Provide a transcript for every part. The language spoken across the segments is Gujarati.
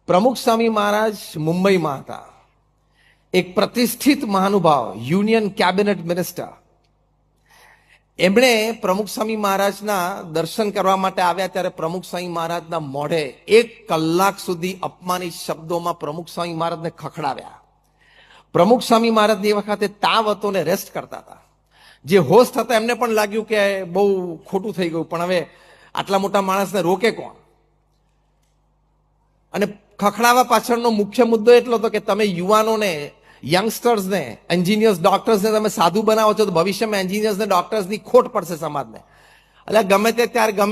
પ્રમુખ સ્વામી મહારાજ મુંબઈમાં હતા. એક પ્રતિષ્ઠિત મહાનુભાવ, યુનિયન કેબિનેટ મિનિસ્ટર, એમણે પ્રમુખ સ્વામી મહારાજના દર્શન કરવા માટે આવ્યા. ત્યારે પ્રમુખ સ્વામી મહારાજના મોઢે 1 કલાક સુધી અપમાનિત શબ્દોમાં પ્રમુખ સ્વામી મહારાજને ખખડાવ્યા. પ્રમુખ સ્વામી મહારાજ એ વખતે તાવ હતો ને રેસ્ટ કરતા હતા. જે હોસ્ટ હતા એમને પણ લાગ્યું કે બહુ ખોટું થઈ ગયું, પણ હવે આટલા મોટા માણસને રોકે કોણ? અને ખખડાવા પાછળનો મુખ્ય મુદ્દો એટલો હતો કે તમે યુવાનોને, યંગસ્ટર્સને, એન્જિનિયર્સ, ડોક્ટર્સને તમે સાધુ બનાવો છો તો ભવિષ્યમાં એન્જિનિયર્સને, ડોક્ટર્સની ખોટ પડશે સમાજને. એટલે ગમે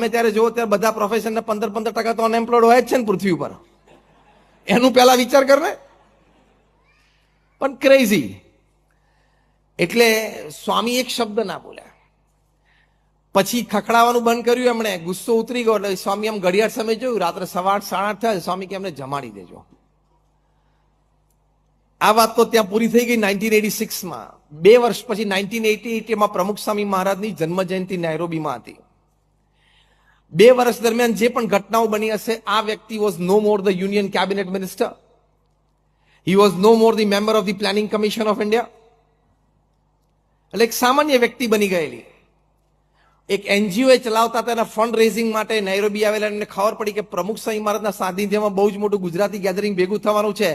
ત્યારે જુઓ ત્યારે બધા પ્રોફેશનના 15% તો અનએમ્પ્લોયડ હોય જ છે ને પૃથ્વી ઉપર. એનું પહેલા વિચાર કર ને. પણ ક્રેઝી. એટલે સ્વામી એક શબ્દ ના બોલ્યા. પછી ખખડાવાનું બંધ કર્યું એમણે. ગુસ્સો ઉતરી ગયો એટલે સ્વામી એમ ઘડિયાળ સમય જોયું, રાત્રે 8:30 સાડા 8 થયા. સ્વામી કે એમને જમાડી દેજો. આ વાત તો ત્યાં પૂરી થઈ ગઈ 1986માં. 2 વર્ષ પછી 1988માં પ્રમુખ સ્વામી મહારાજની જન્મ જયંતિ નાયરોબીમાં હતી. 2 વર્ષ દરમિયાન જે પણ ઘટનાઓ બની હશે, આ વ્યક્તિ was no more the union cabinet minister. He was no more the member of the planning commission of India. એટલે એક સામાન્ય વ્યક્તિ બની ગયેલી. એક એનજીઓ ચલાવતા હતા. એના ફંડ રેઝિંગ માટે નાયરોબી આવેલા. એમને ખબર પડી કે પ્રમુખ સ્વામી મહારાજના સાનિધ્યમાં બહુ જ મોટું ગુજરાતી ગેધરિંગ ભેગું થવાનું છે,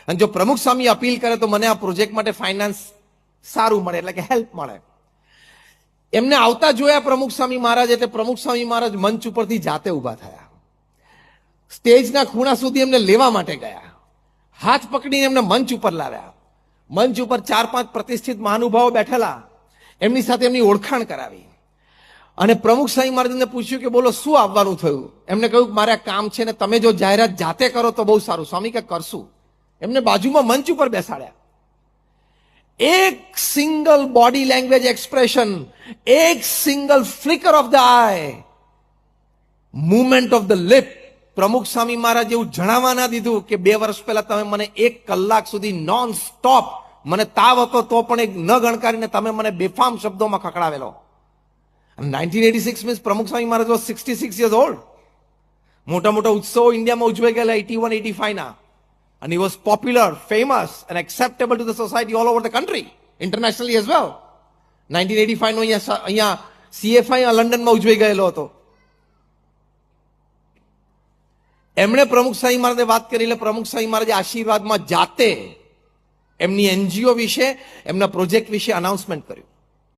અને જો પ્રમુખ સ્વામી અપીલ કરે તો મને આ પ્રોજેક્ટ માટે ફાઇનાન્સ સારું મળે, એટલે કે હેલ્પ મળે. એમને આવતા જોયા પ્રમુખ સ્વામી મહારાજ, એટલે પ્રમુખ સ્વામી મહારાજ મંચ ઉપરથી જાતે ઉભા થયા. સ્ટેજના ખૂણા સુધી એમને લેવા માટે ગયા. હાથ પકડીને એમને મંચ ઉપર લાવ્યા. મંચ ઉપર 4-5 પ્રતિષ્ઠિત મહાનુભાવો બેઠેલા. એમની સાથે એમની ઓળખાણ કરાવી. અને પ્રમુખ સ્વામી મહારાજને પૂછ્યું કે બોલો શું આવવાનું થયું? એમને કહ્યું મારે આ કામ છે ને તમે જો જાહેરાત જાતે કરો તો બહુ સારું. સ્વામી કે કરશું. એમને બાજુમાં મંચ ઉપર બેસાડ્યા. એક સિંગલ બોડી લેંગ્વેજ એક્સપ્રેશન, એક single flicker of the eye, movement of the lip, Pramukh Swami મહારાજ એવું જણાવવા ના દીધું કે 2 વર્ષ પહેલા તમે મને 1 કલાક સુધી નોન સ્ટોપ, મને તાવ હતો તો પણ એક ન ગણકારીને તમે મને બેફામ શબ્દોમાં ખખડાવેલો. 1986 મીન્સ પ્રમુખ સ્વામી મહારાજ વોઝ 66 years old. મોટા મોટા ઉત્સવો ઇન્ડિયામાં ઉજવાઈ ગયેલા 81-85ના. And he was popular, famous and acceptable to the society all over the country, internationally as well. 1985 નો અહીંયા CFI લંડનમાં ઉજવાઈ ગયેલો હતો. એમણે પ્રમુખ સ્વામી મહારાજે વાત કરી એટલે પ્રમુખ સ્વામી મહારાજે આશીર્વાદમાં જાતે એમની એનજીઓ વિશે, એમના પ્રોજેક્ટ વિશે અનાઉન્સમેન્ટ કર્યું.